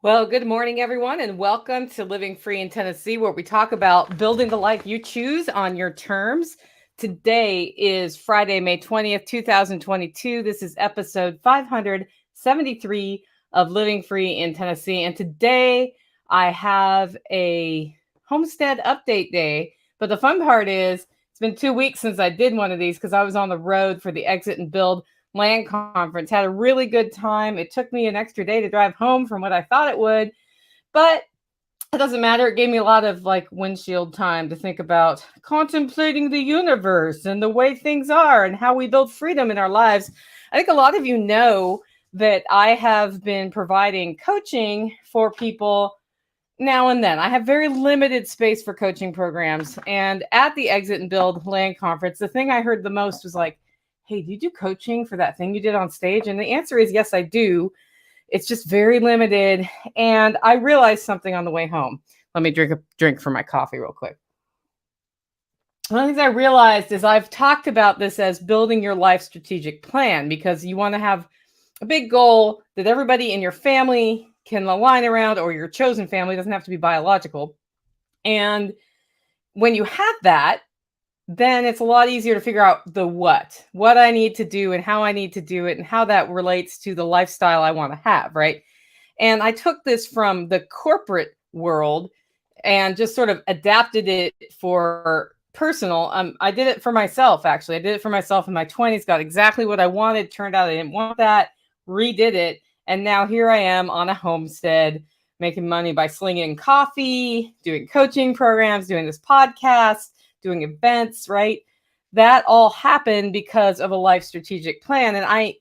Well, good morning, everyone, and welcome to Living Free in Tennessee, where we talk about building the life you choose on your terms. Today is Friday, May 20th, 2022. This is episode 573 of Living Free in Tennessee. And today I have a Homestead update day. But the fun part is it's been 2 weeks since I did one of these because I was on the road for the Exit and Build land conference. Had a really good time. It took me an extra day to drive home from what I thought it would, but it doesn't matter. It gave me a lot of windshield time to think about contemplating the universe and the way things are and how we build freedom in our lives. I think a lot of you know that I have been providing coaching for people now and then. I have very limited space for coaching programs. And at the Exit and Build land conference, the thing I heard the most was like, hey, do you do coaching for that thing you did on stage? And the answer is yes, I do. It's just very limited. And I realized something on the way home. Let me drink a drink for my coffee real quick. One of the things I realized is I've talked about this as building your life strategic plan, because you want to have a big goal that everybody in your family can align around, or your chosen family. Doesn't have to be biological. And when you have that, then it's a lot easier to figure out the what I need to do and how I need to do it and how that relates to the lifestyle I want to have, right? And I took this from the corporate world and just sort of adapted it for personal. I did it for myself, actually. I did it for myself in my 20s, got exactly what I wanted. Turned out I didn't want that, redid it. And now here I am on a homestead, making money by slinging coffee, doing coaching programs, doing this podcast, doing events, right? That all happened because of a life strategic plan. And I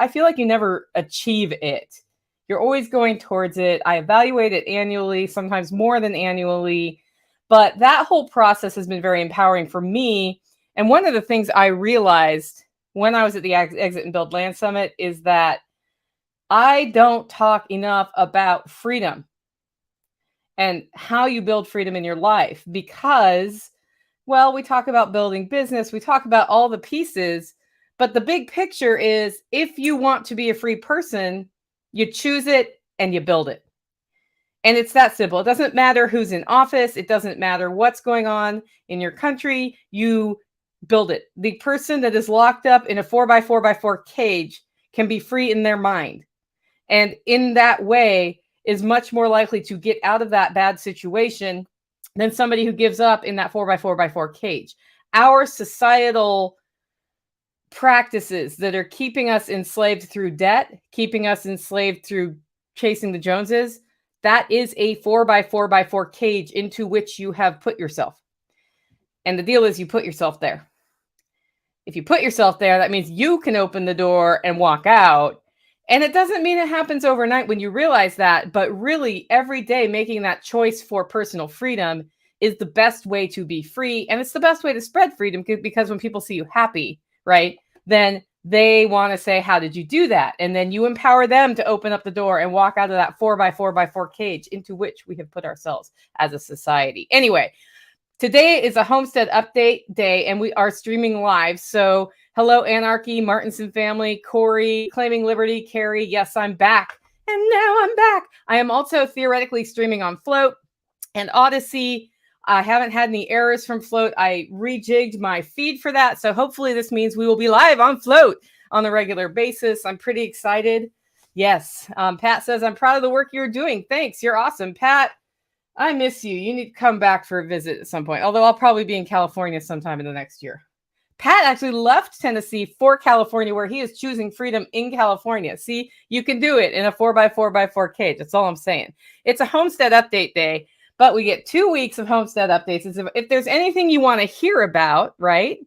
feel like you never achieve it. You're always going towards it. I evaluate it annually, sometimes more than annually. But that whole process has been very empowering for me. And one of the things I realized when I was at the Exit and Build Land Summit is that I don't talk enough about freedom and how you build freedom in your life, because, well, we talk about building business, we talk about all the pieces, but the big picture is, if you want to be a free person, you choose it and you build it. And it's that simple. It doesn't matter who's in office. It doesn't matter what's going on in your country. You build it. The person that is locked up in a 4x4x4 cage can be free in their mind. And in that way is much more likely to get out of that bad situation than somebody who gives up in that 4x4x4 cage. Our societal practices that are keeping us enslaved through debt, keeping us enslaved through chasing the Joneses, that is a 4x4x4 cage into which you have put yourself. And the deal is you put yourself there. If you put yourself there, that means you can open the door and walk out. And it doesn't mean it happens overnight when you realize that, but really every day making that choice for personal freedom is the best way to be free. And it's the best way to spread freedom, because when people see you happy, right, then they want to say, how did you do that? And then you empower them to open up the door and walk out of that 4x4x4 cage into which we have put ourselves as a society. Anyway, today is a Homestead update day and we are streaming live. So hello, Anarchy, Martinson family, Corey, Claiming Liberty, Carrie. Yes, I'm back. And now I'm back. I am also theoretically streaming on Float and Odyssey. I haven't had any errors from Float. I rejigged my feed for that. So hopefully this means we will be live on Float on a regular basis. I'm pretty excited. Yes. Pat says, I'm proud of the work you're doing. Thanks. You're awesome, Pat. I miss you. You need to come back for a visit at some point, although I'll probably be in California sometime in the next year. Pat actually left Tennessee for California, where he is choosing freedom in California. See, you can do it in a 4x4x4 cage. That's all I'm saying. It's a Homestead update day, but we get 2 weeks of Homestead updates. If there's anything you want to hear about, right,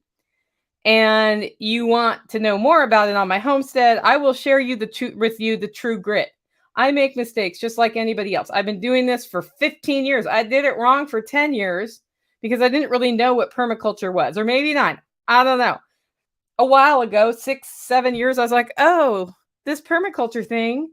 and you want to know more about it on my Homestead, I will share with you the true grit. I make mistakes just like anybody else. I've been doing this for 15 years. I did it wrong for 10 years because I didn't really know what permaculture was, or maybe 9. I don't know. A while ago, 6, 7 years, I was like, oh, this permaculture thing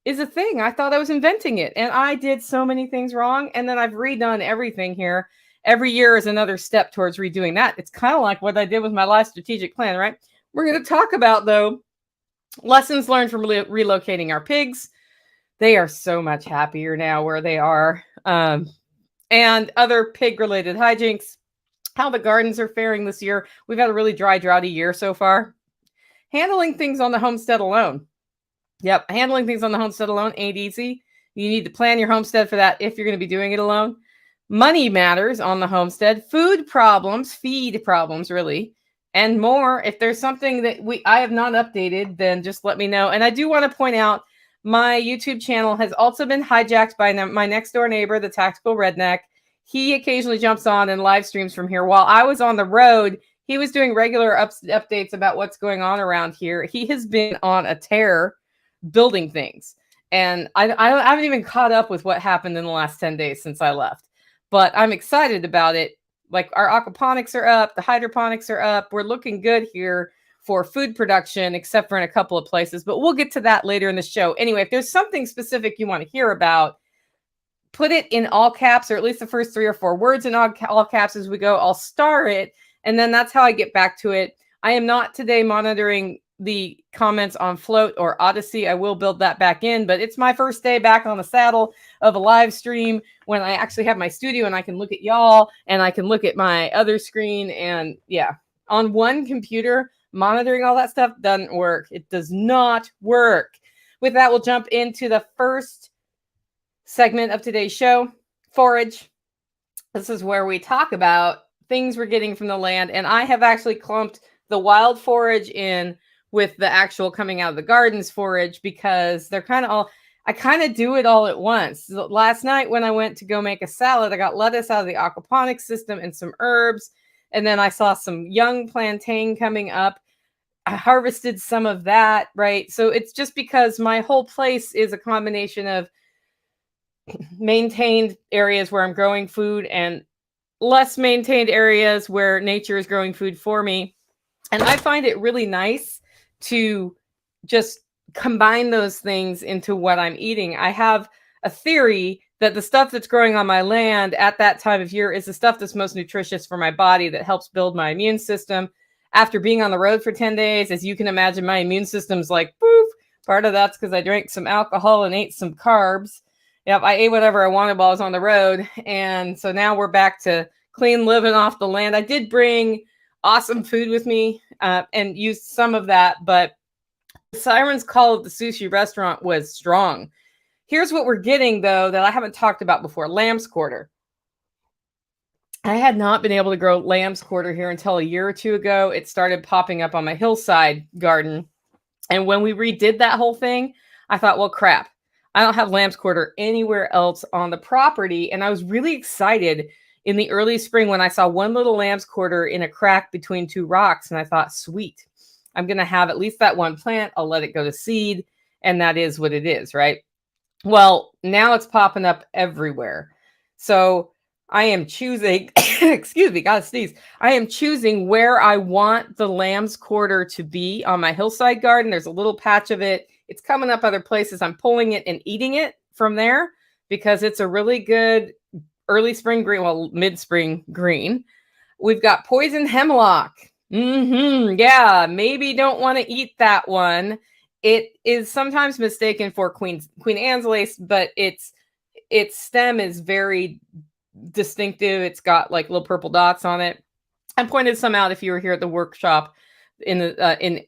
is a thing. I thought I was inventing it. And I did so many things wrong. And then I've redone everything here. Every year is another step towards redoing that. It's kind of like what I did with my life strategic plan, right? We're going to talk about, though, lessons learned from relocating our pigs, They are so much happier now where they are. And other pig related hijinks, how the gardens are faring this year. We've had a really dry, droughty year so far. Handling things on the homestead alone. Yep, handling things on the homestead alone ain't easy. You need to plan your homestead for that if you're going to be doing it alone. Money matters on the homestead. Food problems, feed problems, really, and more. If there's something that I have not updated, then just let me know. And I do want to point out my YouTube channel has also been hijacked by my next door neighbor, the Tactical Redneck. He occasionally jumps on and live streams from here. While I was on the road, he was doing regular updates about what's going on around here. He has been on a tear building things. And I haven't even caught up with what happened in the last 10 days since I left. But I'm excited about it. Like our aquaponics are up, the hydroponics are up. We're looking good here for food production, except for in a couple of places. But we'll get to that later in the show. Anyway, if there's something specific you want to hear about, put it in all caps, or at least the first 3 or 4 words in all caps as we go. I'll star it, and then that's how I get back to it. I am not today monitoring the comments on Float or Odyssey. I will build that back in, but it's my first day back on the saddle of a live stream when I actually have my studio and I can look at y'all and I can look at my other screen. And yeah, on one computer, monitoring all that stuff doesn't work. It does not work. With that, we'll jump into the first segment of today's show, forage. This is where we talk about things we're getting from the land. And I have actually clumped the wild forage in with the actual coming out of the gardens forage because they're kind of all, I kind of do it all at once. Last night when I went to go make a salad, I got lettuce out of the aquaponics system and some herbs. And then I saw some young plantain coming up. I harvested some of that, right? So it's just because my whole place is a combination of maintained areas where I'm growing food and less maintained areas where nature is growing food for me. And I find it really nice to just combine those things into what I'm eating. I have a theory that the stuff that's growing on my land at that time of year is the stuff that's most nutritious for my body, that helps build my immune system. After being on the road for 10 days, as you can imagine, my immune system's like, poof. Part of that's because I drank some alcohol and ate some carbs. Yep, I ate whatever I wanted while I was on the road. And so now we're back to clean living off the land. I did bring awesome food with me and used some of that, but the siren's call of the sushi restaurant was strong. Here's what we're getting, though, that I haven't talked about before, lamb's quarter. I had not been able to grow lamb's quarter here until a year or two ago. It started popping up on my hillside garden. And when we redid that whole thing, I thought, well, crap, I don't have lamb's quarter anywhere else on the property. And I was really excited in the early spring when I saw one little lamb's quarter in a crack between 2 rocks. And I thought, sweet, I'm going to have at least that one plant. I'll let it go to seed. And that is what it is, right? Well, now it's popping up everywhere. So I am choosing, excuse me, gotta sneeze. I am choosing where I want the lamb's quarter to be on my hillside garden. There's a little patch of it. It's coming up other places. I'm pulling it and eating it from there because it's a really good early spring green, well, mid-spring green. We've got poison hemlock. Yeah, maybe don't want to eat that one. It is sometimes mistaken for Queen Anne's lace, but its stem is very distinctive. It's got like little purple dots on it. I pointed some out if you were here at the workshop in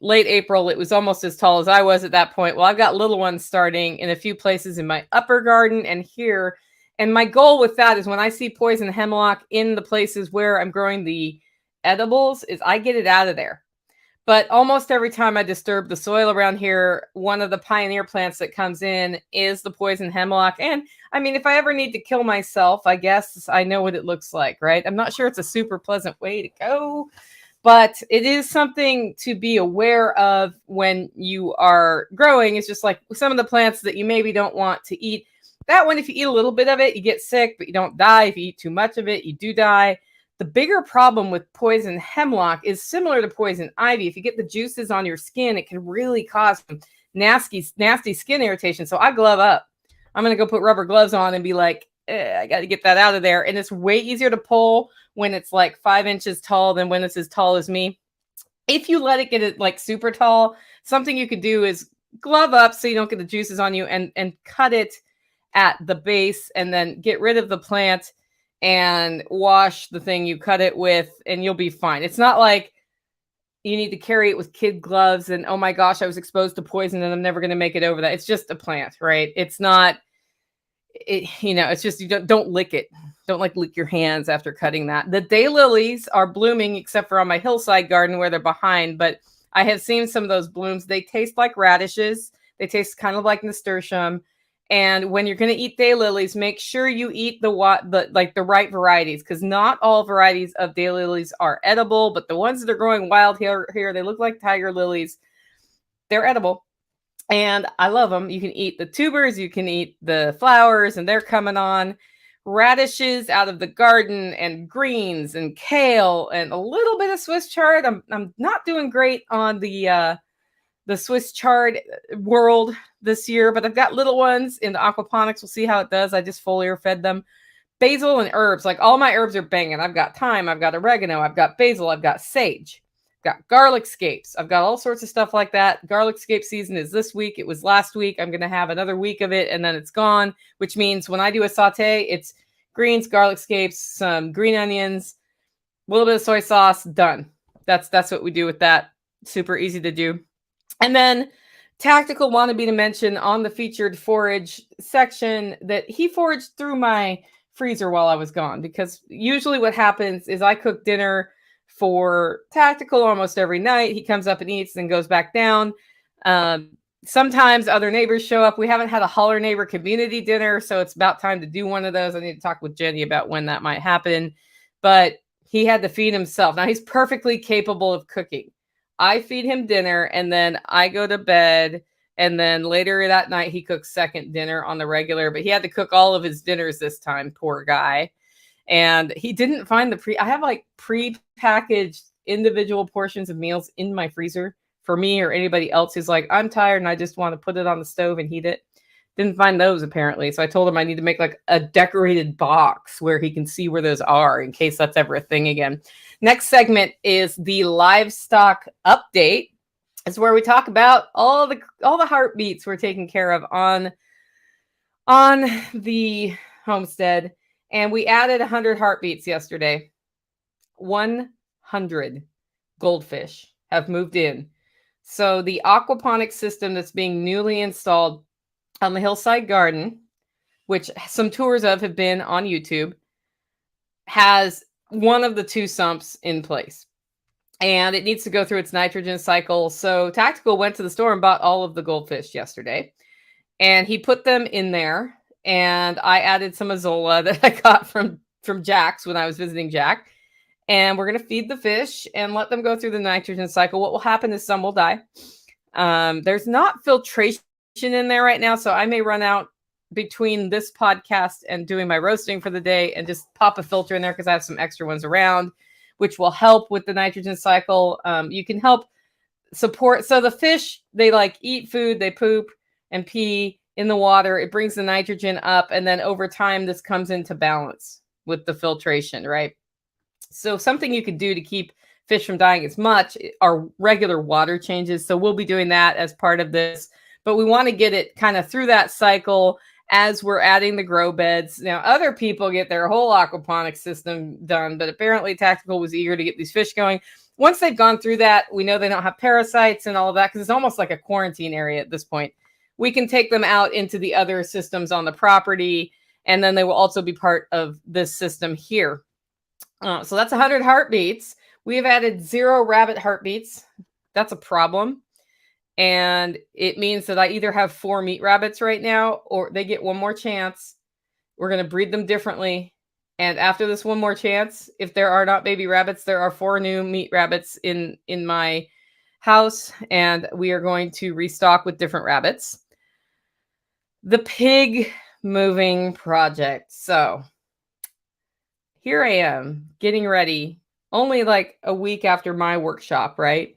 late April. It was almost as tall as I was at that point. Well, I've got little ones starting in a few places in my upper garden and here. And my goal with that is when I see poison hemlock in the places where I'm growing the edibles is I get it out of there. But almost every time I disturb the soil around here, one of the pioneer plants that comes in is the poison hemlock. And I mean, if I ever need to kill myself, I guess I know what it looks like, right? I'm not sure it's a super pleasant way to go, but it is something to be aware of when you are growing. It's just like some of the plants that you maybe don't want to eat. That one, if you eat a little bit of it, you get sick, but you don't die. If you eat too much of it, you do die. The bigger problem with poison hemlock is similar to poison ivy. If you get the juices on your skin, it can really cause some nasty skin irritation. So I glove up. I'm going to go put rubber gloves on and be like, I got to get that out of there. And it's way easier to pull when it's like 5 inches tall than when it's as tall as me. If you let it get it like super tall, something you could do is glove up so you don't get the juices on you, and cut it at the base, and then get rid of the plant and wash the thing you cut it with, and you'll be fine. It's not like you need to carry it with kid gloves and, oh my gosh, I was exposed to poison and I'm never going to make it over that. It's just a plant, right? It's not, it's just, you don't lick it. Don't lick your hands after cutting that. The daylilies are blooming, except for on my hillside garden where they're behind, but I have seen some of those blooms. They taste like radishes. They taste kind of like nasturtium. And when you're going to eat daylilies, make sure you eat the right varieties, because not all varieties of daylilies are edible, but the ones that are growing wild here, they look like tiger lilies. They're edible, and I love them. You can eat the tubers, you can eat the flowers, and they're coming on. Radishes out of the garden, and greens and kale, and a little bit of Swiss chard. I'm not doing great on the Swiss chard world this year, but I've got little ones in the aquaponics. We'll see how it does. I just foliar fed them. Basil and herbs, like all my herbs are banging. I've got thyme, I've got oregano, I've got basil, I've got sage, I've got garlic scapes. I've got all sorts of stuff like that. Garlic scape season is this week. It was last week. I'm going to have another week of it, and then it's gone, which means when I do a saute, it's greens, garlic scapes, some green onions, a little bit of soy sauce, done. That's what we do with that. Super easy to do. And then Tactical wanted me to mention on the featured forage section that he foraged through my freezer while I was gone, because usually what happens is I cook dinner for Tactical almost every night. He comes up and eats and goes back down. Sometimes other neighbors show up. We haven't had a holler neighbor community dinner, so it's about time to do one of those. I need to talk with Jenny about when that might happen. But he had to feed himself. Now, he's perfectly capable of cooking. I feed him dinner, and then I go to bed, and then later that night he cooks second dinner on the regular, but he had to cook all of his dinners this time, poor guy. And he didn't find I have like pre-packaged individual portions of meals in my freezer for me or anybody else who's like, I'm tired and I just want to put it on the stove and heat it. Didn't find those apparently. So I told him I need to make like a decorated box where he can see where those are in case that's ever a thing again. Next segment is the livestock update. It's where we talk about all the heartbeats we're taking care of on the homestead. And we added 100 heartbeats yesterday. 100 goldfish have moved in. So the aquaponics system that's being newly installed on the hillside garden, which some tours of have been on YouTube, has one of the two sumps in place. And it needs to go through its nitrogen cycle. So Tactical went to the store and bought all of the goldfish yesterday. And he put them in there. And I added some Azola that I got from Jack's when I was visiting Jack. And we're going to feed the fish and let them go through the nitrogen cycle. What will happen is some will die. There's not filtration in there right now, so I may run out between this podcast and doing my roasting for the day and just pop a filter in there because I have some extra ones around, which will help with the nitrogen cycle. You can help support. So the fish, they like eat food, they poop and pee in the water. It brings the nitrogen up, and then over time, this comes into balance with the filtration, right? So something you could do to keep fish from dying as much are regular water changes. So we'll be doing that as part of this. But we want to get it kind of through that cycle as we're adding the grow beds. Now, other people get their whole aquaponics system done, but apparently Tactical was eager to get these fish going. Once they've gone through that, we know they don't have parasites and all of that because it's almost like a quarantine area at this point. We can take them out into the other systems on the property, and then they will also be part of this system here. So that's 100 heartbeats. We have added 0 rabbit heartbeats. That's a problem. And it means that I either have 4 meat rabbits right now, or they get one more chance. We're going to breed them differently. And after this one more chance, if there are not baby rabbits, there are 4 new meat rabbits in my house. And we are going to restock with different rabbits. The pig moving project. So here I am getting ready, only like a week after my workshop, right?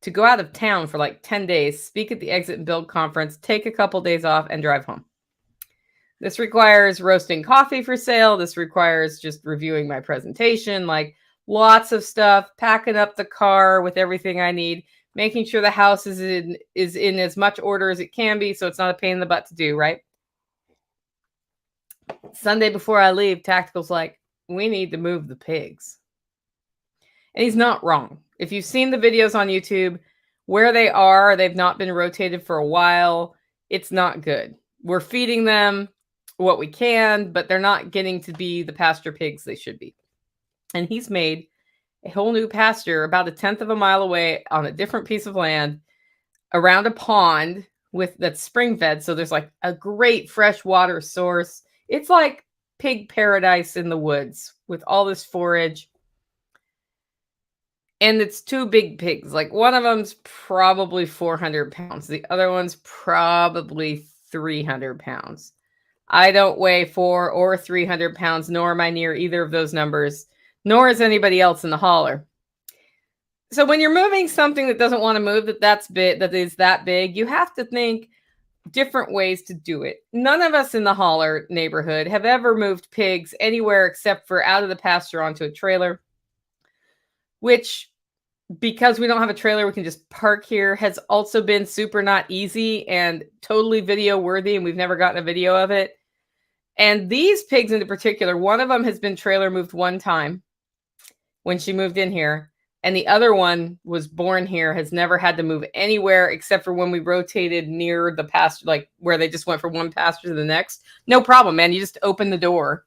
To go out of town for like 10 days, speak at the Exit and Build conference, take a couple days off, and drive home. This requires roasting coffee for sale. This requires just reviewing my presentation, like lots of stuff, packing up the car with everything I need, making sure the house is in as much order as it can be, so it's not a pain in the butt to do, right? Sunday before I leave, Tactical's like, we need to move the pigs. And he's not wrong. If you've seen the videos on YouTube, where they are, they've not been rotated for a while. It's not good. We're feeding them what we can, but they're not getting to be the pasture pigs they should be. And he's made a whole new pasture about 1/10 of a mile away on a different piece of land around a pond that's spring fed. So there's like a great fresh water source. It's like pig paradise in the woods with all this forage. And it's 2 big pigs. Like one of them's probably 400 pounds. The other one's probably 300 pounds. I don't weigh 400 or 300 pounds, nor am I near either of those numbers, nor is anybody else in the holler. So when you're moving something that doesn't want to move, that is that big, you have to think different ways to do it. None of us in the holler neighborhood have ever moved pigs anywhere except for out of the pasture onto a trailer, which, because we don't have a trailer, we can just park here, has also been super not easy and totally video worthy. And we've never gotten a video of it. And these pigs in particular, one of them has been trailer moved one time when she moved in here. And the other one was born here, has never had to move anywhere except for when we rotated near the pasture, like where they just went from one pasture to the next. No problem, man. You just open the door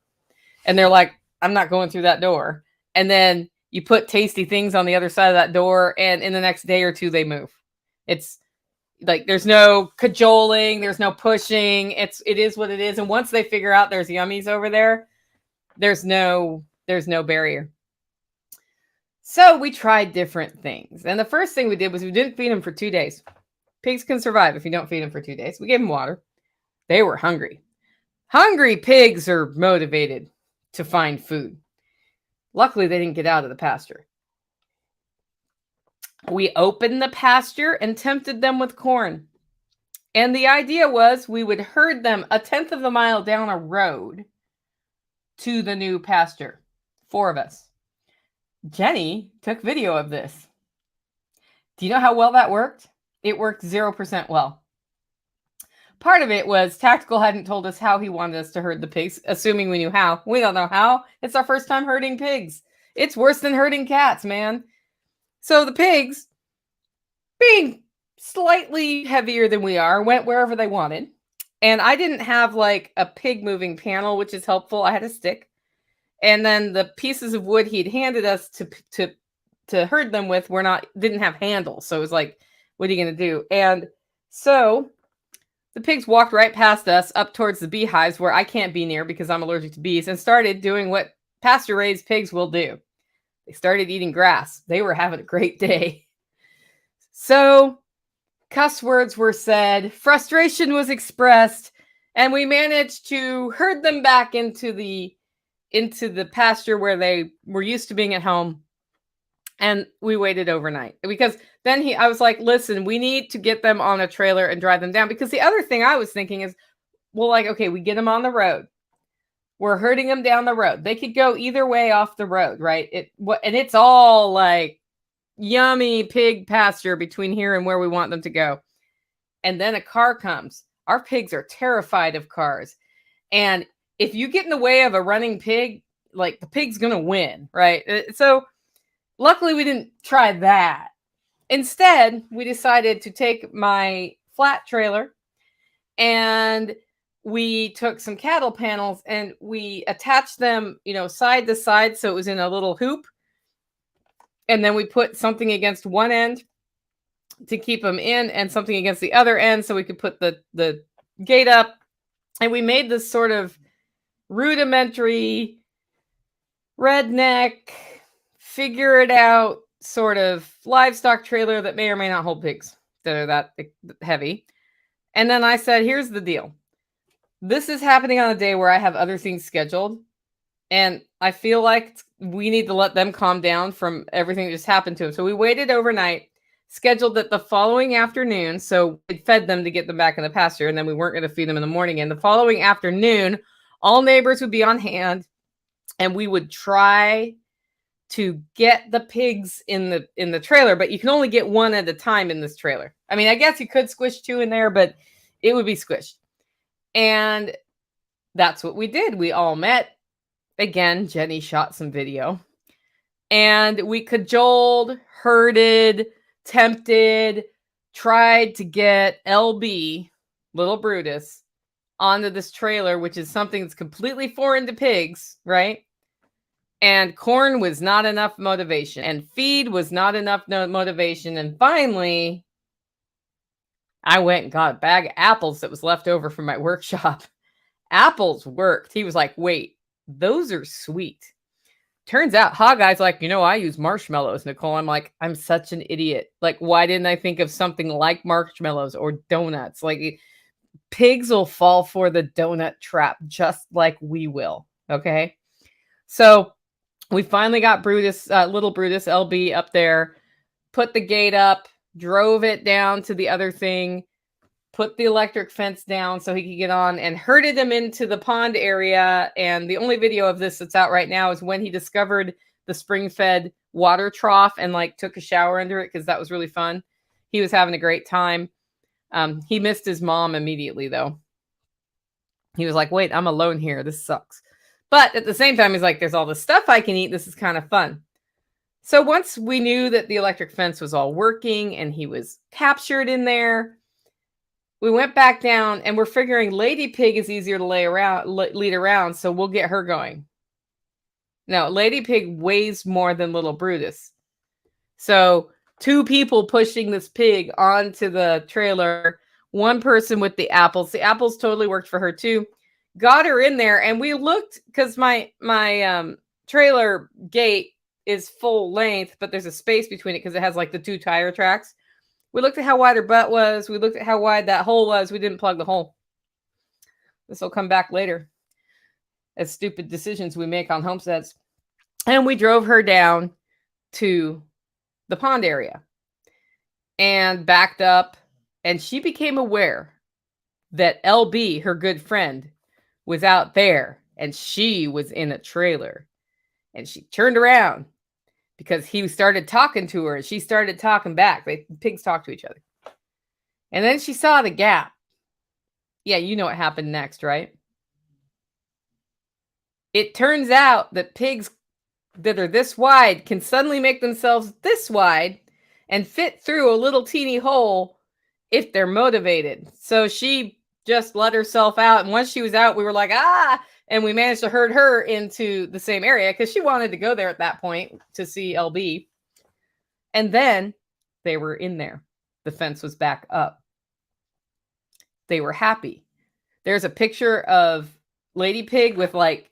and they're like, I'm not going through that door. And then you put tasty things on the other side of that door, and in the next day or two, they move. It's like there's no cajoling, there's no pushing. It is what it is. And once they figure out there's yummies over there, there's no barrier. So we tried different things. And the first thing we did was we didn't feed them for 2 days. Pigs can survive if you don't feed them for 2 days. We gave them water. They were hungry. Hungry pigs are motivated to find food. Luckily, they didn't get out of the pasture. We opened the pasture and tempted them with corn. And the idea was we would herd them 1/10 of a mile down a road to the new pasture. 4 of us. Jenny took video of this. Do you know how well that worked? It worked 0% well. Part of it was Tactical hadn't told us how he wanted us to herd the pigs, assuming we knew how. We don't know how. It's our first time herding pigs. It's worse than herding cats, man. So the pigs, being slightly heavier than we are, went wherever they wanted. And I didn't have like a pig moving panel, which is helpful. I had a stick. And then the pieces of wood he'd handed us to herd them with didn't have handles. So it was like, what are you going to do? And so the pigs walked right past us up towards the beehives, where I can't be near because I'm allergic to bees, and started doing what pasture-raised pigs will do. They started eating grass. They were having a great day. So cuss words were said, frustration was expressed, and we managed to herd them back into the pasture where they were used to being at home. And we waited overnight because then I was like, listen, we need to get them on a trailer and drive them down. Because the other thing I was thinking is, well, like, okay, we get them on the road. We're herding them down the road. They could go either way off the road, right? And it's all like yummy pig pasture between here and where we want them to go. And then a car comes. Our pigs are terrified of cars. And if you get in the way of a running pig, like the pig's going to win, right? So luckily we didn't try that. Instead, we decided to take my flat trailer and we took some cattle panels and we attached them, side to side. So it was in a little hoop. And then we put something against one end to keep them in and something against the other end so we could put the gate up. And we made this sort of rudimentary, redneck, figure it out sort of livestock trailer that may or may not hold pigs that are that heavy. And then I said, here's the deal. This is happening on a day where I have other things scheduled. And I feel like we need to let them calm down from everything that just happened to them. So we waited overnight, scheduled it the following afternoon. So we fed them to get them back in the pasture. And then we weren't going to feed them in the morning. And the following afternoon, all neighbors would be on hand. And we would try to get the pigs in the trailer, but you can only get one at a time in this trailer. I mean, I guess you could squish two in there, but it would be squished. And that's what we did. We all met. Again, Jenny shot some video. And we cajoled, herded, tempted, tried to get LB, little Brutus, onto this trailer, which is something that's completely foreign to pigs, right? And corn was not enough motivation, and feed was not enough motivation. And finally, I went and got a bag of apples that was left over from my workshop. Apples worked. He was like, wait, those are sweet. Turns out Hawkeye's like, I use marshmallows, Nicole. I'm like, I'm such an idiot. Like, why didn't I think of something like marshmallows or donuts? Like, pigs will fall for the donut trap just like we will. Okay. So we finally got Brutus, little Brutus LB up there, put the gate up, drove it down to the other thing, put the electric fence down so he could get on, and herded him into the pond area. And the only video of this that's out right now is when he discovered the spring-fed water trough and like took a shower under it, because that was really fun. He was having a great time. He missed his mom immediately, though. He was like, wait, I'm alone here. This sucks. But at the same time, he's like, there's all this stuff I can eat. This is kind of fun. So once we knew that the electric fence was all working and he was captured in there, we went back down, and we're figuring Lady Pig is easier to lead around, so we'll get her going. No, Lady Pig weighs more than little Brutus. So 2 people pushing this pig onto the trailer, 1 person with the apples. The apples totally worked for her too. Got her in there, and we looked, because my trailer gate is full length, but there's a space between it because it has like the 2 tire tracks. We looked at how wide her butt was. We looked at how wide that hole was. We didn't plug the hole. This will come back later as stupid decisions we make on homesteads. And we drove her down to the pond area and backed up. And she became aware that LB, her good friend, was out there, and she was in a trailer. And she turned around because he started talking to her, and she started talking back. Pigs talk to each other. And then she saw the gap. Yeah, you know what happened next, right? It turns out that pigs that are this wide can suddenly make themselves this wide and fit through a little teeny hole if they're motivated. So she just let herself out. And once she was out, we were like, ah! And we managed to herd her into the same area because she wanted to go there at that point to see LB. And then they were in there. The fence was back up. They were happy. There's a picture of Lady Pig with like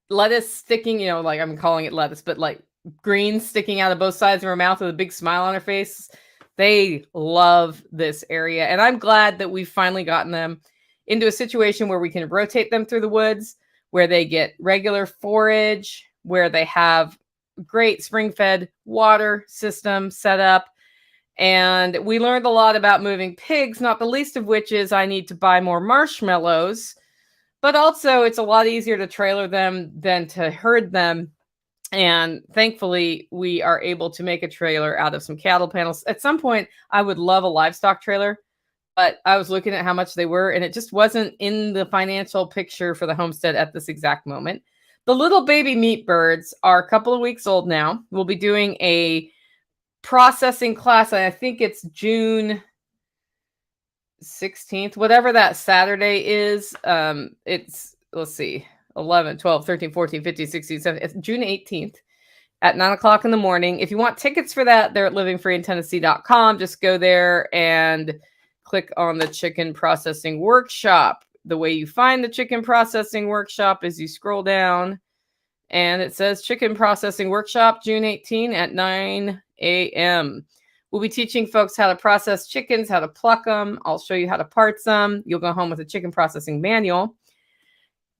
lettuce sticking, like I'm calling it lettuce, but like greens sticking out of both sides of her mouth with a big smile on her face. They love this area. And I'm glad that we've finally gotten them into a situation where we can rotate them through the woods, where they get regular forage, where they have great spring-fed water system set up. And we learned a lot about moving pigs, not the least of which is I need to buy more marshmallows. But also, it's a lot easier to trailer them than to herd them. And thankfully, we are able to make a trailer out of some cattle panels. At some point, I would love a livestock trailer, but I was looking at how much they were, and it just wasn't in the financial picture for the homestead at this exact moment. The little baby meat birds are a couple of weeks old now. We'll be doing a processing class. I think it's June 16th, whatever that Saturday is. It's, let's see, 11, 12, 13, 14, 15, 16, 17. It's June 18th at 9 o'clock in the morning. If you want tickets for that, they're at livingfreeintennessee.com. Just go there and click on the chicken processing workshop. The way you find the chicken processing workshop is you scroll down and it says chicken processing workshop, June 18 at 9 a.m. We'll be teaching folks how to process chickens, how to pluck them. I'll show you how to parts them. You'll go home with a chicken processing manual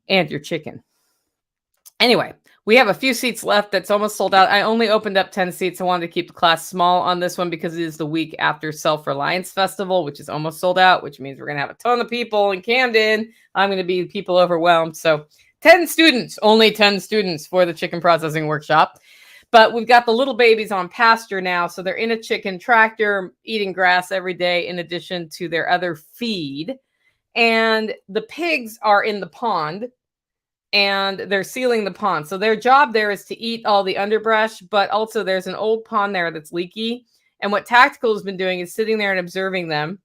and your chicken. Anyway, we have a few seats left. That's almost sold out. I only opened up 10 seats. I wanted to keep the class small on this one because it is the week after Self-Reliance Festival, which is almost sold out, which means we're going to have a ton of people in Camden. I'm going to be people overwhelmed. So 10 students, only 10 students for the chicken processing workshop. But we've got the little babies on pasture now. So they're in a chicken tractor eating grass every day in addition to their other feed. And the pigs are in the pond and they're sealing the pond. So their job there is to eat all the underbrush, but also there's an old pond there that's leaky. And what Tactical has been doing is sitting there and observing them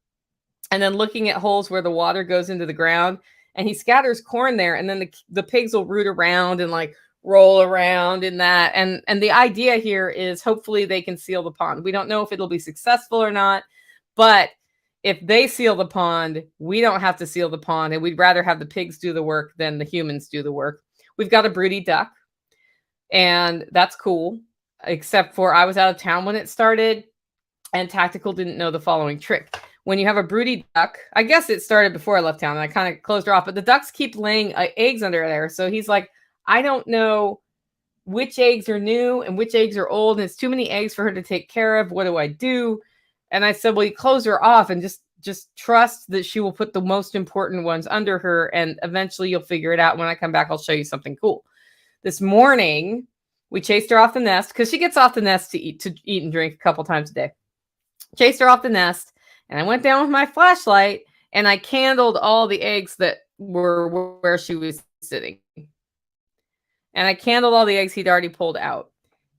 and then looking at holes where the water goes into the ground. And he scatters corn there, and then the pigs will root around and like roll around in that. And the idea here is hopefully they can seal the pond. We don't know if it'll be successful or not, but if they seal the pond, we don't have to seal the pond, and we'd rather have the pigs do the work than the humans do the work. We've got a broody duck, and that's cool, except for I was out of town when it started, and Tactical didn't know the following trick. When you have a broody duck, I guess it started before I left town, and I kind of closed her off, but the ducks keep laying eggs under there. So he's like, I don't know which eggs are new and which eggs are old, and it's too many eggs for her to take care of. What do I do? And I said, well, you close her off and just trust that she will put the most important ones under her, and eventually you'll figure it out. When I come back, I'll show you something cool. This morning, we chased her off the nest because she gets off the nest to eat and drink a couple times a day. Chased her off the nest, and I went down with my flashlight and I candled all the eggs that were where she was sitting. And I candled all the eggs he'd already pulled out.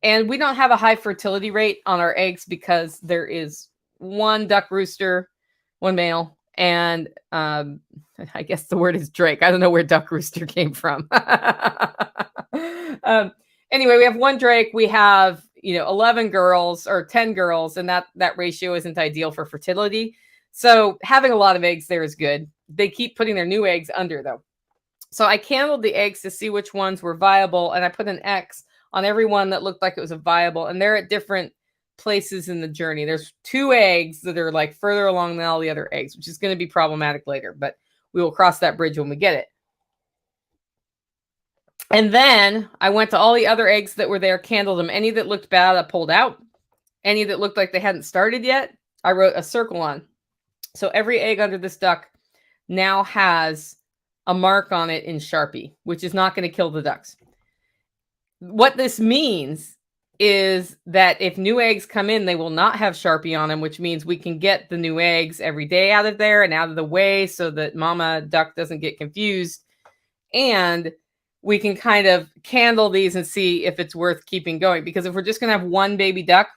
And we don't have a high fertility rate on our eggs because there is one duck rooster, one male, and I guess the word is Drake. I don't know where duck rooster came from. Anyway, we have one Drake. We have 11 girls or 10 girls, and that ratio isn't ideal for fertility. So having a lot of eggs there is good. They keep putting their new eggs under though. So I candled the eggs to see which ones were viable, and I put an X on every one that looked like it was a viable, and they're at different places in the journey. There's 2 eggs that are like further along than all the other eggs, which is going to be problematic later, but we will cross that bridge when we get it. And then I went to all the other eggs that were there, candled them. Any that looked bad, I pulled out. Any that looked like they hadn't started yet, I wrote a circle on. So every egg under this duck now has a mark on it in Sharpie, which is not going to kill the ducks. What this means is that if new eggs come in, they will not have Sharpie on them, which means we can get the new eggs every day out of there and out of the way so that mama duck doesn't get confused. And we can kind of candle these and see if it's worth keeping going. Because if we're just going to have one baby duck,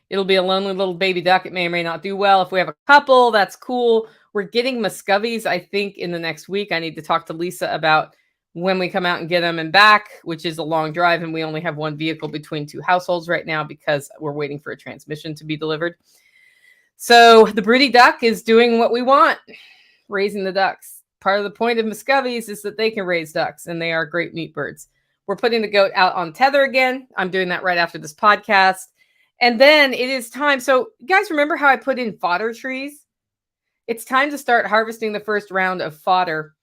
it'll be a lonely little baby duck. It may or may not do well. If we have a couple, that's cool. We're getting muscovies, I think, in the next week. I need to talk to Lisa about when we come out and get them and back, which is a long drive. And we only have one vehicle between 2 households right now because we're waiting for a transmission to be delivered. So the broody duck is doing what we want, raising the ducks. Part of the point of muscovies is that they can raise ducks, and they are great meat birds. We're putting the goat out on tether again. I'm doing that right after this podcast. And then it is time. So you guys remember how I put in fodder trees? It's time to start harvesting the first round of fodder.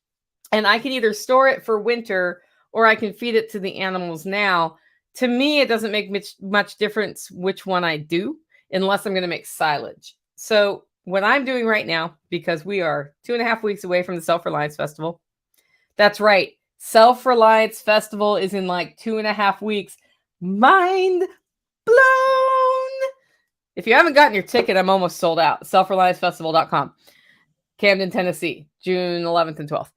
And I can either store it for winter or I can feed it to the animals now. To me, it doesn't make much difference which one I do unless I'm going to make silage. So what I'm doing right now, because we are 2.5 weeks away from the Self-Reliance Festival. That's right. Self-Reliance Festival is in like 2.5 weeks. Mind blown. If you haven't gotten your ticket, I'm almost sold out. selfreliancefestival.com. Camden, Tennessee, June 11th and 12th.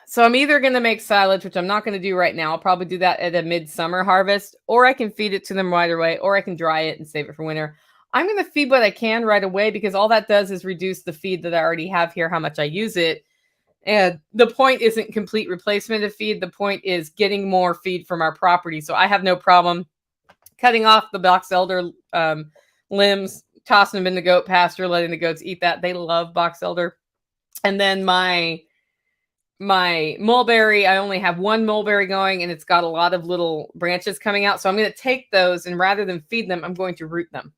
So I'm either going to make silage, which I'm not going to do right now. I'll probably do that at a midsummer harvest, or I can feed it to them right away, or I can dry it and save it for winter. I'm going to feed what I can right away because all that does is reduce the feed that I already have here, how much I use it. And the point isn't complete replacement of feed. The point is getting more feed from our property. So I have no problem cutting off the box elder limbs, tossing them in the goat pasture, letting the goats eat that. They love box elder. And then my mulberry, I only have one mulberry going, and it's got a lot of little branches coming out. So I'm going to take those, and rather than feed them, I'm going to root them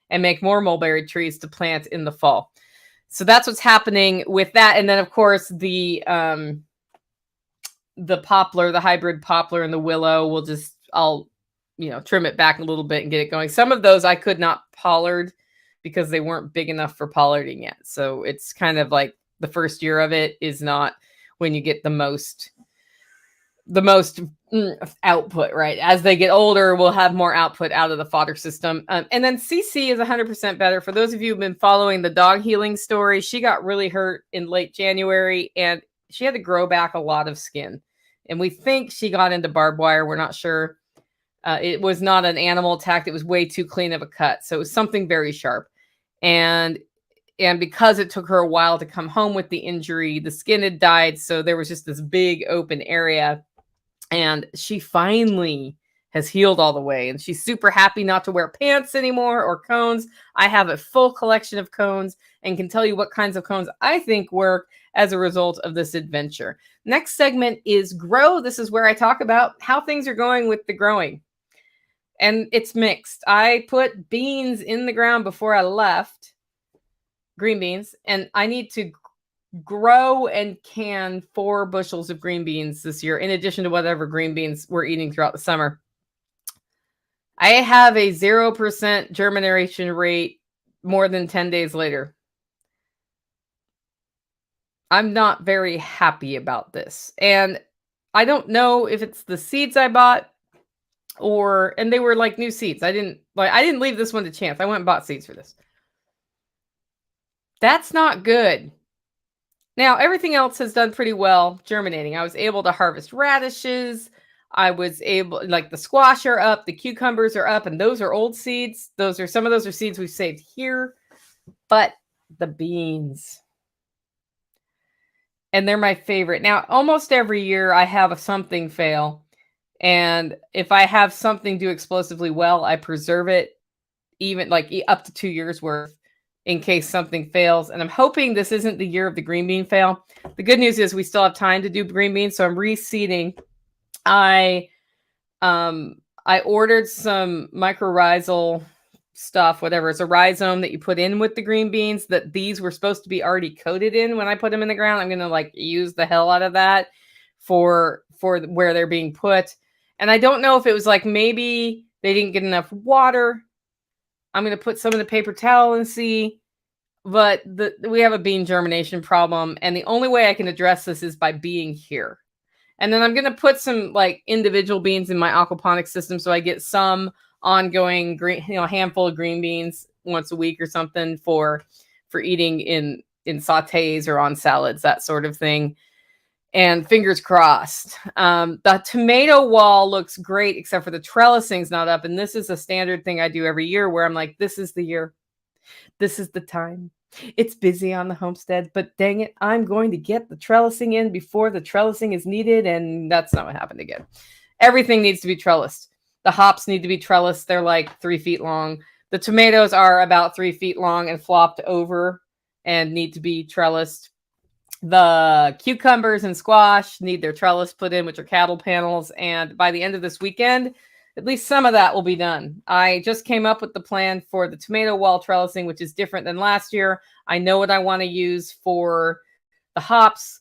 and make more mulberry trees to plant in the fall. So that's what's happening with that. And then, of course, the poplar, the hybrid poplar and the willow, I'll trim it back a little bit and get it going. Some of those I could not pollard because they weren't big enough for pollarding yet. So it's kind of like the first year of it is not when you get the most output, right? As they get older, we'll have more output out of the fodder system. And then CC is 100% better. For those of you who've been following the dog healing story, she got really hurt in late January and she had to grow back a lot of skin. And we think she got into barbed wire. We're not sure. It was not an animal attack. It was way too clean of a cut. So it was something very sharp. And because it took her a while to come home with the injury, the skin had died. So there was just this big open area. And she finally has healed all the way. And she's super happy not to wear pants anymore or cones. I have a full collection of cones and can tell you what kinds of cones I think work as a result of this adventure. Next segment is grow. This is where I talk about how things are going with the growing. And it's mixed. I put beans in the ground before I left, green beans, and I need to grow and can 4 bushels of green beans this year, in addition to whatever green beans we're eating throughout the summer. I have a 0% germination rate more than 10 days later. I'm not very happy about this. And I don't know if it's the seeds I bought and they were like new seeds. I didn't leave this one to chance. I went and bought seeds for this. That's not good. Now, everything else has done pretty well germinating. I was able to harvest radishes. I was able, like the squash are up, the cucumbers are up, and those are old seeds. Some of those are seeds we've saved here. But the beans, and they're my favorite. Now, almost every year I have something fail. And if I have something do explosively well, I preserve it even like up to 2 years worth in case something fails. And I'm hoping this isn't the year of the green bean fail. The good news is we still have time to do green beans. So I'm reseeding. I ordered some mycorrhizal stuff, whatever. It's a rhizome that you put in with the green beans that these were supposed to be already coated in when I put them in the ground. I'm going to like use the hell out of that for where they're being put. And I don't know if it was like maybe they didn't get enough water. I'm going to put some in the paper towel and see. But we have a bean germination problem. And the only way I can address this is by being here. And then I'm going to put some like individual beans in my aquaponics system. So I get some ongoing green, handful of green beans once a week or something for eating in sautés or on salads, that sort of thing. And fingers crossed. The tomato wall looks great, except for the trellising's not up. And this is a standard thing I do every year where I'm like, this is the year. This is the time. It's busy on the homestead, but dang it, I'm going to get the trellising in before the trellising is needed. And that's not what happened again. Everything needs to be trellised. The hops need to be trellised. They're like 3 feet long. The tomatoes are about 3 feet long and flopped over and need to be trellised. The cucumbers and squash need their trellis put in, which are cattle panels. And by the end of this weekend, at least some of that will be done. I just came up with the plan for the tomato wall trellising, which is different than last year. I know what I want to use for the hops,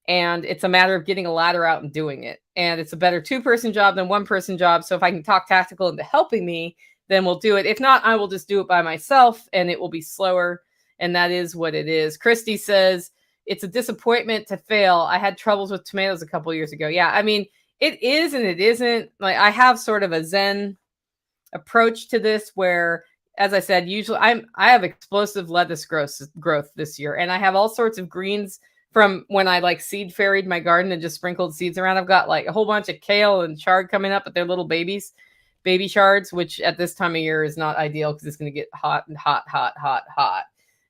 and it's a matter of getting a ladder out and doing it. And it's a better 2-person job than 1-person job. So if I can talk tactical into helping me, then we'll do it. If not, I will just do it by myself and it will be slower. And that is what it is. Christy says, it's a disappointment to fail. I had troubles with tomatoes a couple years ago. Yeah, I mean, it is and it isn't. Like I have sort of a Zen approach to this where, as I said, usually I have explosive lettuce growth this year. And I have all sorts of greens from when I like seed ferried my garden and just sprinkled seeds around. I've got like a whole bunch of kale and chard coming up, but they're little baby chards, which at this time of year is not ideal because it's going to get hot and hot.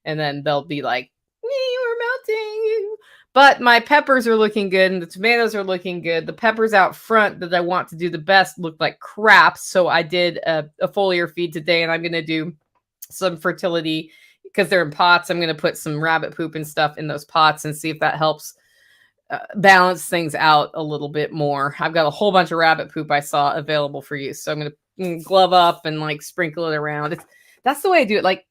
And then they'll be like, we're melting. But my peppers are looking good and the tomatoes are looking good. The peppers out front that I want to do the best look like crap. So I did a foliar feed today and I'm going to do some fertility because they're in pots. I'm going to put some rabbit poop and stuff in those pots and see if that helps balance things out a little bit more. I've got a whole bunch of rabbit poop I saw available for use. So I'm going to glove up and like sprinkle it around. That's the way I do it. Like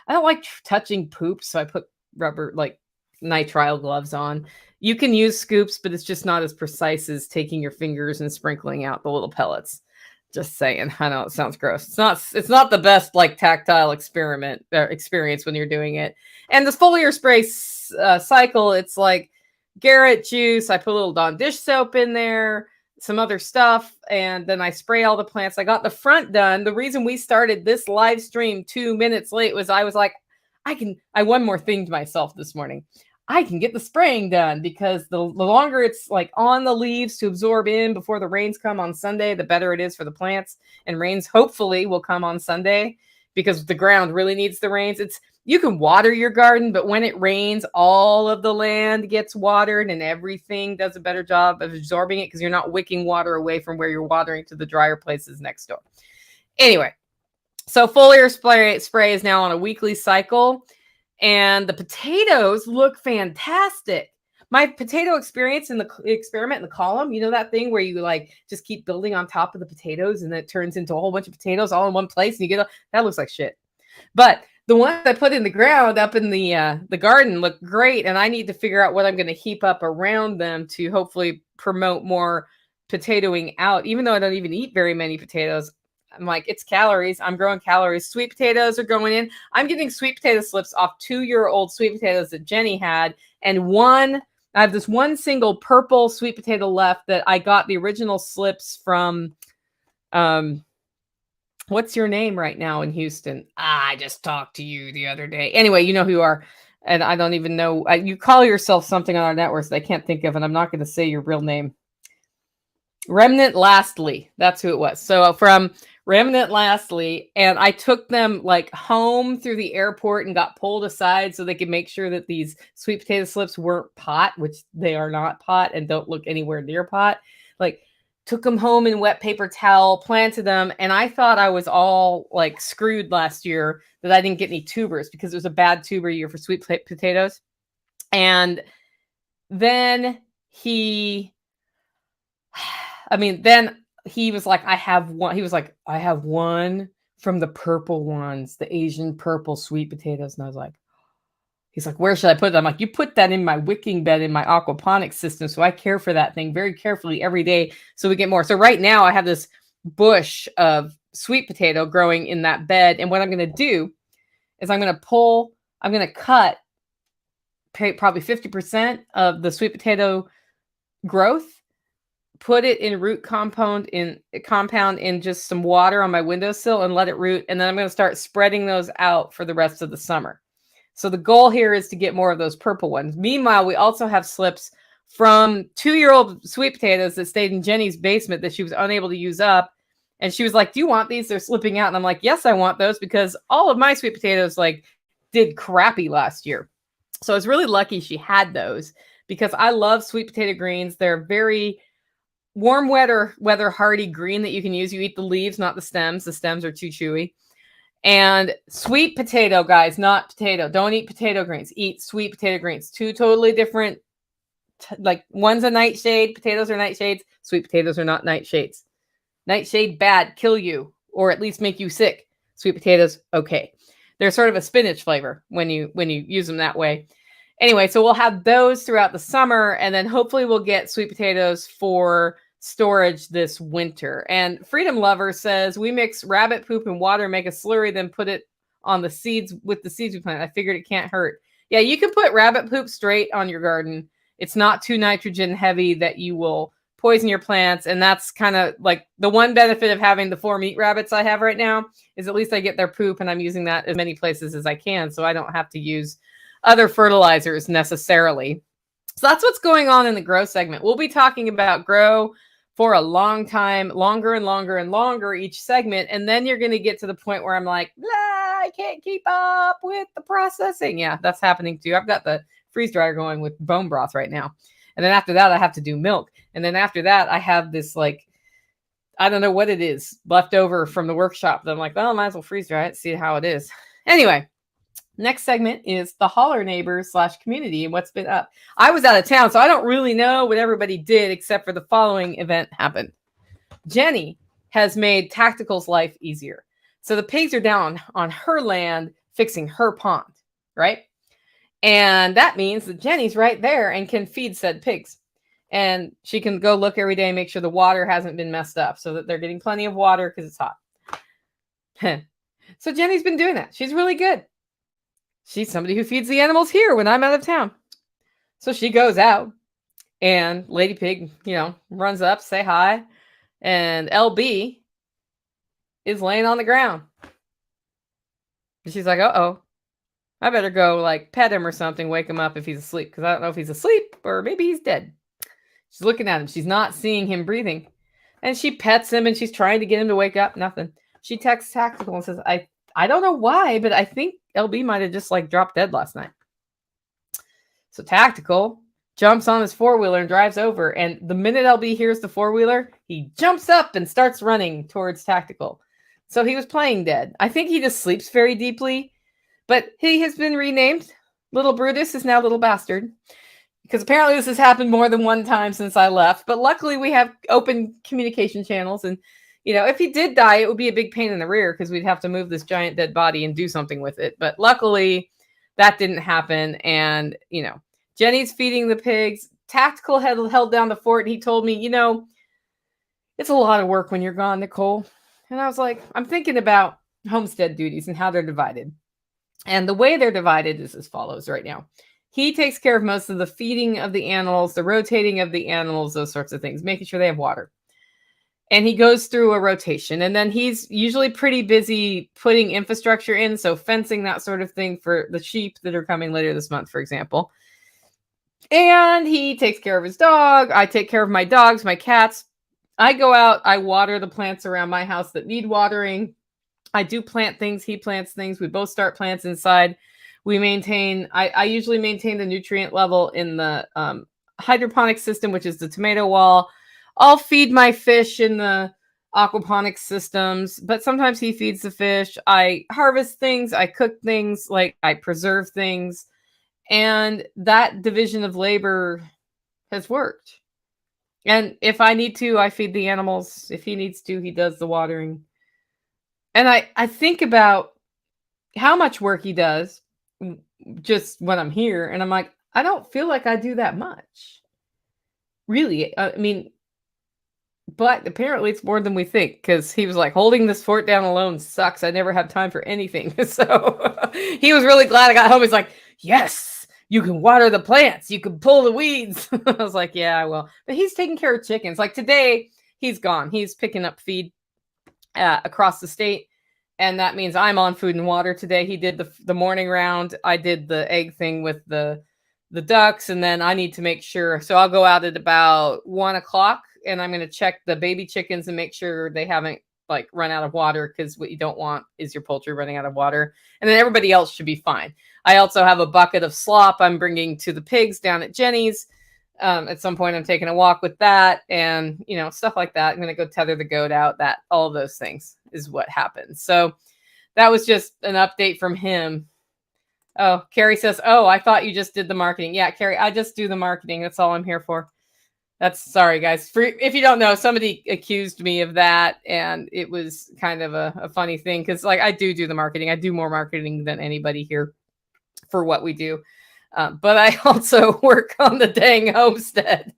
I don't like touching poop. So I put rubber, like nitrile gloves on. You can use scoops, but it's just not as precise as taking your fingers and sprinkling out the little pellets. Just saying. I know it sounds gross. It's not the best like tactile experience when you're doing it. And this foliar spray cycle, it's like Garrett juice. I put a little Dawn dish soap in there, some other stuff, and then I spray all the plants. I got the front done. The reason we started this live stream 2 minutes late was I was like, I one more thing to myself this morning. I can get the spraying done, because the longer it's like on the leaves to absorb in before the rains come on Sunday, the better it is for the plants. And rains hopefully will come on Sunday, because the ground really needs the rains. You can water your garden, but when it rains, all of the land gets watered and everything does a better job of absorbing it, because you're not wicking water away from where you're watering to the drier places next door. Anyway, so foliar spray is now on a weekly cycle, and the potatoes look fantastic. My potato experiment in the column, you know, that thing where you like just keep building on top of the potatoes and then it turns into a whole bunch of potatoes all in one place, and that looks like shit. But the ones I put in the ground up in the garden look great, and I need to figure out what I'm going to heap up around them to hopefully promote more potatoing out. Even though I don't even eat very many potatoes, I'm like, it's calories. I'm growing calories. Sweet potatoes are going in. I'm getting sweet potato slips off 2-year-old sweet potatoes that Jenny had, and I have this one single purple sweet potato left that I got the original slips from. What's your name right now in Houston? I just talked to you the other day. Anyway, you know who you are. And I don't even know. You call yourself something on our networks that I can't think of, and I'm not going to say your real name. Remnant Lastly. That's who it was. So from Remnant Lastly, and I took them like home through the airport and got pulled aside so they could make sure that these sweet potato slips weren't pot, which they are not pot and don't look anywhere near pot. Like, took them home in wet paper towel, planted them, and I thought I was all like screwed last year that I didn't get any tubers, because it was a bad tuber year for sweet potatoes. And then he was like, I have one. He was like, I have one from the purple ones, the Asian purple sweet potatoes. And I was like, he's like, where should I put it? I'm like, you put that in my wicking bed in my aquaponics system. So I care for that thing very carefully every day so we get more. So right now I have this bush of sweet potato growing in that bed. And what I'm going to do is I'm going to cut probably 50% of the sweet potato growth, put it in root compound in just some water on my windowsill and let it root. And then I'm going to start spreading those out for the rest of the summer. So the goal here is to get more of those purple ones. Meanwhile, we also have slips from 2-year-old sweet potatoes that stayed in Jenny's basement that she was unable to use up. And she was like, do you want these? They're slipping out. And I'm like, yes, I want those, because all of my sweet potatoes like did crappy last year. So I was really lucky she had those, because I love sweet potato greens. They're very warm weather hardy green that you can use. You eat the leaves, not the stems. The stems are too chewy. And sweet potato, guys, not potato. Don't eat potato greens. Eat sweet potato greens. Two totally different, like one's a nightshade. Potatoes are nightshades. Sweet potatoes are not nightshades. Nightshade, bad, kill you, or at least make you sick. Sweet potatoes, okay. They're sort of a spinach flavor when you use them that way. Anyway, so we'll have those throughout the summer, and then hopefully we'll get sweet potatoes for storage this winter. And Freedom Lover says, we mix rabbit poop and water, make a slurry, then put it on the seeds with the seeds we plant. I figured it can't hurt. Yeah, you can put rabbit poop straight on your garden. It's not too nitrogen heavy that you will poison your plants. And that's kind of like the one benefit of having the 4 meat rabbits I have right now, is at least I get their poop and I'm using that as many places as I can. So I don't have to use other fertilizers necessarily. So that's what's going on in the grow segment. We'll be talking about grow for a long time, longer and longer and longer each segment. And then you're going to get to the point where I'm like, I can't keep up with the processing. Yeah, that's happening too. I've got the freeze dryer going with bone broth right now. And then after that, I have to do milk. And then after that, I have this like, I don't know what it is left over from the workshop. That I'm like, well, I might as well freeze dry it, see how it is. Anyway, next segment is the holler neighbors / community and what's been up. I was out of town, so I don't really know what everybody did, except for the following event happened. Jenny has made Tactical's life easier. So the pigs are down on her land fixing her pond, right? And that means that Jenny's right there and can feed said pigs. And she can go look every day and make sure the water hasn't been messed up so that they're getting plenty of water because it's hot. So Jenny's been doing that. She's really good. She's somebody who feeds the animals here when I'm out of town. So she goes out And Lady Pig, runs up, say hi. And LB is laying on the ground. And she's like, uh-oh, I better go like pet him or something, wake him up if he's asleep. Because I don't know if he's asleep or maybe he's dead. She's looking at him. She's not seeing him breathing. And she pets him and she's trying to get him to wake up. Nothing. She texts Tactical and says, I don't know why, but I think LB might have just like dropped dead last night. So Tactical jumps on his four-wheeler and drives over. And the minute LB hears the four-wheeler, he jumps up and starts running towards Tactical. So he was playing dead. I think he just sleeps very deeply, but he has been renamed. Little Brutus is now Little Bastard, because apparently this has happened more than one time since I left. But luckily we have open communication channels. And, if he did die, it would be a big pain in the rear because we'd have to move this giant dead body and do something with it. But luckily that didn't happen. And, Jenny's feeding the pigs. Tactical had held down the fort. And he told me, it's a lot of work when you're gone, Nicole. And I was like, I'm thinking about homestead duties and how they're divided. And the way they're divided is as follows right now. He takes care of most of the feeding of the animals, the rotating of the animals, those sorts of things, making sure they have water. And he goes through a rotation. And then he's usually pretty busy putting infrastructure in, so fencing, that sort of thing for the sheep that are coming later this month, for example. And he takes care of his dog. I take care of my dogs, my cats. I go out, I water the plants around my house that need watering. I do plant things. He plants things. We both start plants inside. We maintain, I usually maintain the nutrient level in the hydroponic system, which is the tomato wall. I'll feed my fish in the aquaponics systems, but sometimes he feeds the fish. I harvest things. I cook things, like I preserve things. And that division of labor has worked. And if I need to, I feed the animals. If he needs to, he does the watering. And I think about how much work he does just when I'm here. And I'm like, I don't feel like I do that much. Really. I mean, but apparently it's more than we think, because he was like, holding this fort down alone sucks. I never have time for anything. So he was really glad I got home. He's like, yes, you can water the plants. You can pull the weeds. I was like, yeah, I will. But he's taking care of chickens. Like today, he's gone. He's picking up feed across the state. And that means I'm on food and water today. He did the morning round. I did the egg thing with the ducks. And then I need to make sure. So I'll go out at about 1 o'clock. And I'm going to check the baby chickens and make sure they haven't like run out of water, because what you don't want is your poultry running out of water. And then everybody else should be fine. I also have a bucket of slop I'm bringing to the pigs down at Jenny's. At some point I'm taking a walk with that, and stuff like that. I'm going to go tether the goat out. That all of those things is what happens. So that was just an update from him. Oh, Carrie says, oh, I thought you just did the marketing. Yeah, Carrie, I just do the marketing. That's all I'm here for. Sorry, guys. If you don't know, somebody accused me of that, and it was kind of a funny thing, because like I do the marketing. I do more marketing than anybody here for what we do. But I also work on the dang homestead.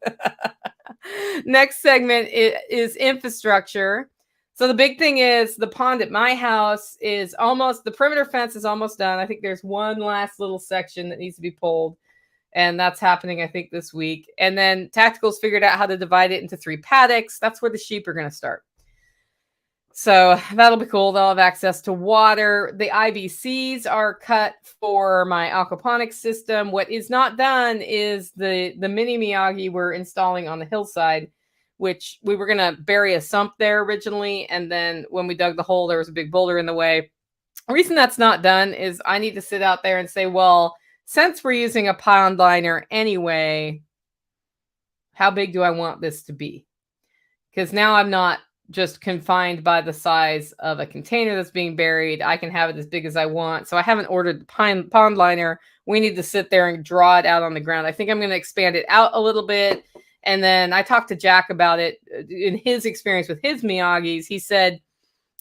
Next segment is infrastructure. So the big thing is the pond at my house is almost, the perimeter fence is almost done. I think there's one last little section that needs to be pulled. And that's happening, I think, this week. And then Tactical's figured out how to divide it into 3 paddocks. That's where the sheep are going to start. So that'll be cool. They'll have access to water. The IBCs are cut for my aquaponics system. What is not done is the mini Miyagi we're installing on the hillside, which we were going to bury a sump there originally. And then when we dug the hole, there was a big boulder in the way. The reason that's not done is I need to sit out there and say, well, since we're using a pond liner anyway, how big do I want this to be? Because now I'm not just confined by the size of a container that's being buried. I can have it as big as I want. So I haven't ordered the pond liner. We need to sit there and draw it out on the ground. I think I'm going to expand it out a little bit. And then I talked to Jack about it. In his experience with his Miyagis, he said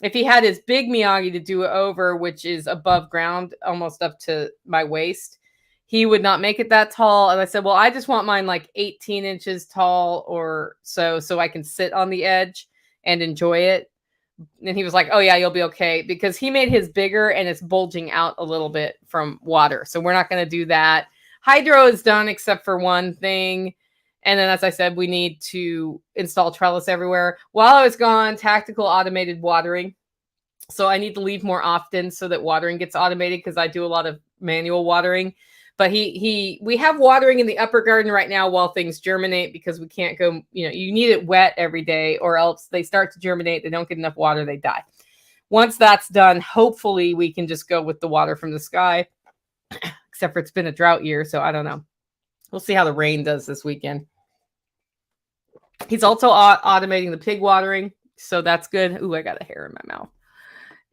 if he had his big Miyagi to do it over, which is above ground, almost up to my waist, he would not make it that tall. And I said, well, I just want mine like 18 inches tall or so I can sit on the edge and enjoy it. And he was like, oh yeah, you'll be okay, because he made his bigger and it's bulging out a little bit from water. So we're not going to do that. Hydro is done except for one thing. And then, as I said, we need to install trellis everywhere. While I was gone, tactical automated watering. So I need to leave more often so that watering gets automated, because I do a lot of manual watering. But we have watering in the upper garden right now while things germinate, because we can't go, you need it wet every day or else they start to germinate. They don't get enough water, they die. Once that's done, hopefully we can just go with the water from the sky, except for it's been a drought year. So I don't know. We'll see how the rain does this weekend. He's also automating the pig watering. So that's good. Ooh, I got a hair in my mouth.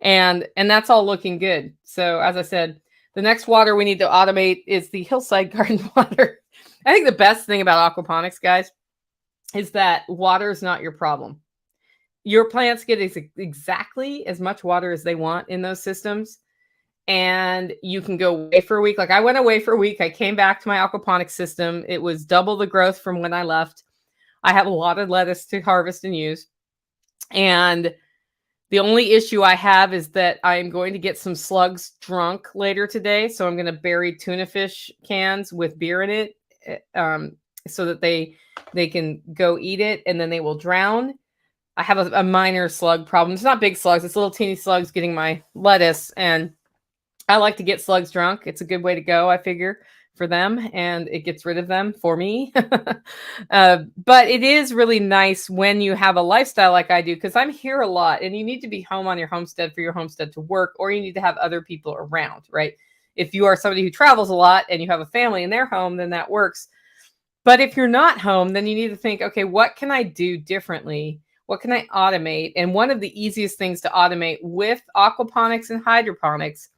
And that's all looking good. So as I said, the next water we need to automate is the hillside garden water. I think the best thing about aquaponics, guys, is that water is not your problem. Your plants get exactly as much water as they want in those systems. And you can go away for a week. Like I went away for a week. I came back to my aquaponics system. It was double the growth from when I left. I have a lot of lettuce to harvest and use. And the only issue I have is that I'm going to get some slugs drunk later today. So I'm going to bury tuna fish cans with beer in it, so that they can go eat it and then they will drown. I have a minor slug problem. It's not big slugs. It's little teeny slugs getting my lettuce. And I like to get slugs drunk. It's a good way to go, I figure, for them, and it gets rid of them for me. But it is really nice when you have a lifestyle like I do, because I'm here a lot, and you need to be home on your homestead for your homestead to work, or you need to have other people around, right? If you are somebody who travels a lot and you have a family in their home, then that works. But if you're not home, then you need to think, okay, what can I do differently? What can I automate? And one of the easiest things to automate with aquaponics and hydroponics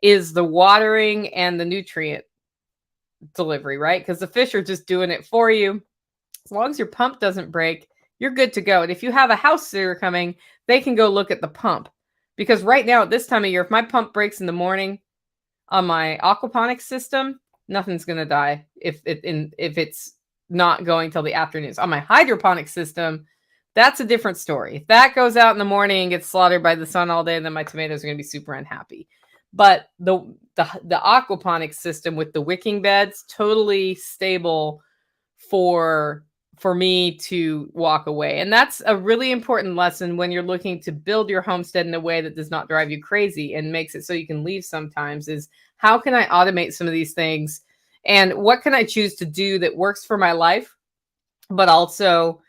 is the watering and the nutrient delivery, right? Because the fish are just doing it for you. As long as your pump doesn't break, you're good to go. And if you have a house sitter coming, they can go look at the pump. Because right now at this time of year, if my pump breaks in the morning on my aquaponics system, nothing's going to die if it's not going till the afternoons. On my hydroponics system, that's a different story. If that goes out in the morning and gets slaughtered by the sun all day, then my tomatoes are going to be super unhappy. But the aquaponics system with the wicking beds, totally stable for me to walk away. And that's a really important lesson when you're looking to build your homestead in a way that does not drive you crazy and makes it so you can leave sometimes, is how can I automate some of these things? And what can I choose to do that works for my life, but also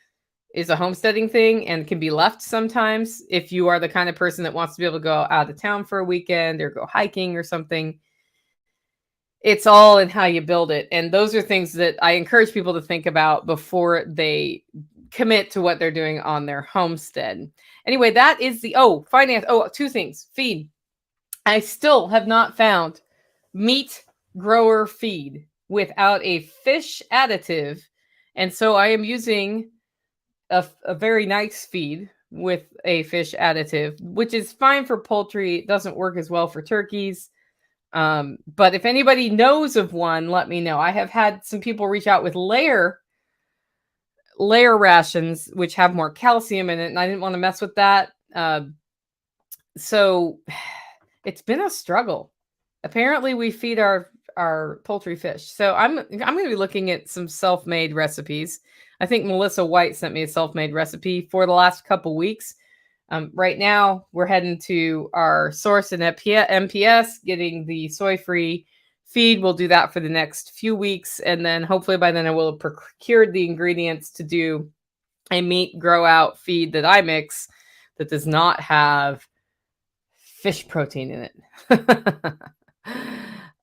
is a homesteading thing and can be left sometimes if you are the kind of person that wants to be able to go out of town for a weekend or go hiking or something. It's all in how you build it. And those are things that I encourage people to think about before they commit to what they're doing on their homestead. Anyway, that is the, finance. Two things. Feed. I still have not found meat grower feed without a fish additive. And so I am using a very nice feed with a fish additive, which is fine for poultry. It doesn't work as well for turkeys. But if anybody knows of one, let me know. I have had some people reach out with layer rations, which have more calcium in it, and I didn't want to mess with that. So it's been a struggle. Apparently we feed our poultry fish. So I'm going to be looking at some self-made recipes. I think Melissa White sent me a self-made recipe for the last couple weeks. Right now, we're heading to our source in MPS, getting the soy-free feed. We'll do that for the next few weeks. And then hopefully by then I will have procured the ingredients to do a meat grow-out feed that I mix that does not have fish protein in it.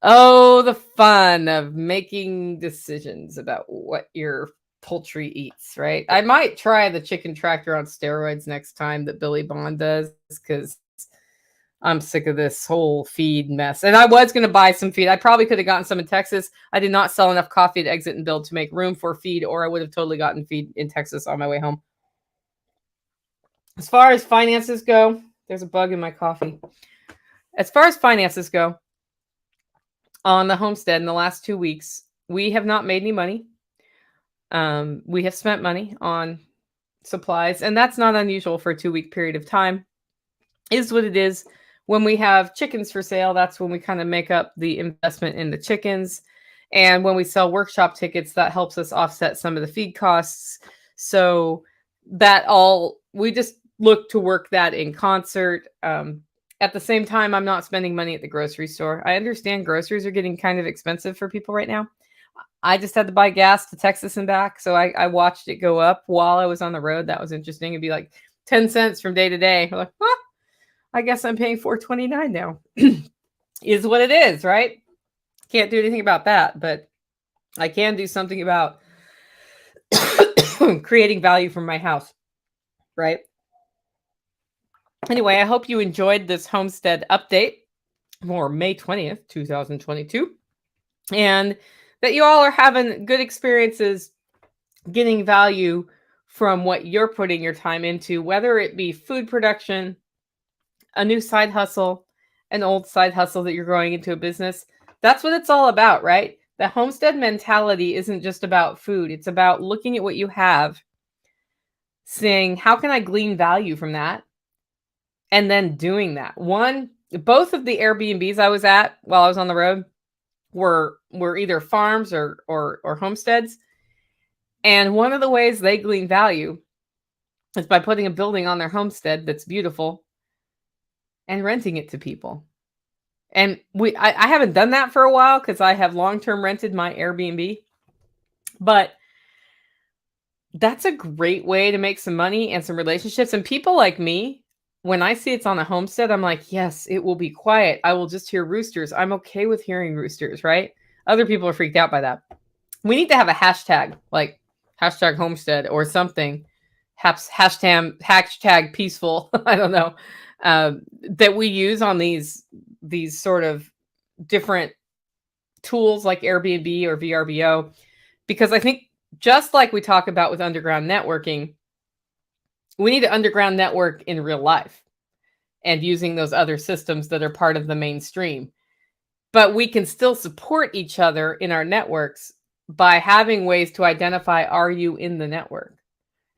Oh, the fun of making decisions about what your poultry eats, right? I might try the chicken tractor on steroids next time that Billy Bond does, because I'm sick of this whole feed mess. And I was going to buy some feed. I probably could have gotten some in Texas. I did not sell enough coffee to exit and build to make room for feed, or I would have totally gotten feed in Texas on my way home. As far as finances go, there's a bug in my coffee. As far as finances go, on the homestead in the last 2 weeks, we have not made any money. We have spent money on supplies, and that's not unusual for a 2-week period of time. It is what it is. When we have chickens for sale, that's when we kind of make up the investment in the chickens. And when we sell workshop tickets, that helps us offset some of the feed costs. So we just look to work that in concert. At the same time, I'm not spending money at the grocery store. I understand groceries are getting kind of expensive for people right now. I just had to buy gas to Texas and back. So I watched it go up while I was on the road. That was interesting. It'd be like 10 cents from day to day. I'm like, I guess I'm paying $4.29 now. Is what it is, right? Can't do anything about that, but I can do something about creating value from my house, right? Anyway, I hope you enjoyed this Homestead update for May 20th, 2022, and that you all are having good experiences getting value from what you're putting your time into, whether it be food production, a new side hustle, an old side hustle that you're growing into a business. That's what it's all about, right? The homestead mentality isn't just about food. It's about looking at what you have, saying, how can I glean value from that? And then doing that. Both of the Airbnbs I was at while I was on the road were either farms or homesteads. And one of the ways they glean value is by putting a building on their homestead that's beautiful and renting it to people. And I haven't done that for a while because I have long-term rented my Airbnb. But that's a great way to make some money and some relationships. And people like me, when I see it's on a homestead, I'm like, yes, it will be quiet. I will just hear roosters. I'm okay with hearing roosters, right? Other people are freaked out by that. We need to have a hashtag, like hashtag homestead or something. Hashtag peaceful. I don't know. That we use on these sort of different tools like Airbnb or VRBO, because I think just like we talk about with underground networking, we need to underground network in real life and using those other systems that are part of the mainstream. But we can still support each other in our networks by having ways to identify, are you in the network?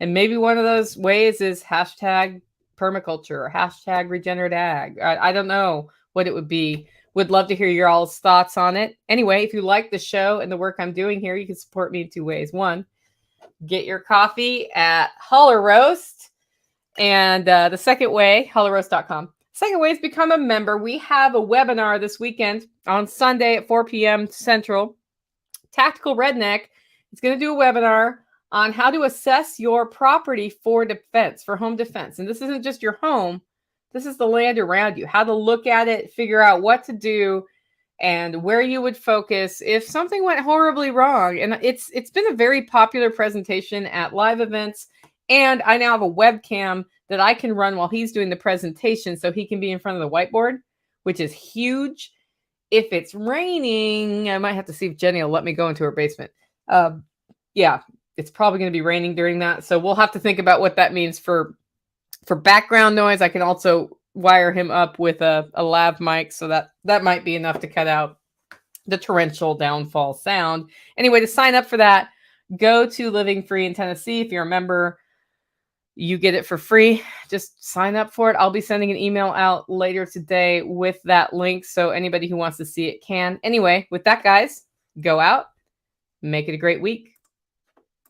And maybe one of those ways is hashtag permaculture or hashtag regenerate ag. I don't know what it would be. Would love to hear your all's thoughts on it. Anyway, if you like the show and the work I'm doing here, you can support me in two ways. One, get your coffee at Holler Roast. And the second way, hollerroast.com. Second way is become a member. We have a webinar this weekend on Sunday at 4 p.m. Central. Tactical Redneck is going to do a webinar on how to assess your property for defense, for home defense. And this isn't just your home. This is the land around you, how to look at it, figure out what to do, and where you would focus if something went horribly wrong. And it's been a very popular presentation at live events. And I now have a webcam that I can run while he's doing the presentation so he can be in front of the whiteboard, which is huge. If it's raining, I might have to see if Jenny will let me go into her basement. Yeah, it's probably going to be raining during that. So we'll have to think about what that means for background noise. I can also wire him up with a lav mic, so that might be enough to cut out the torrential downfall sound. Anyway, to sign up for that, go to Living Free in Tennessee. If you're a member, you get it for free. Just sign up for it. I'll be sending an email out later today with that link, so anybody who wants to see it can. Anyway, with that, guys, go out, make it a great week.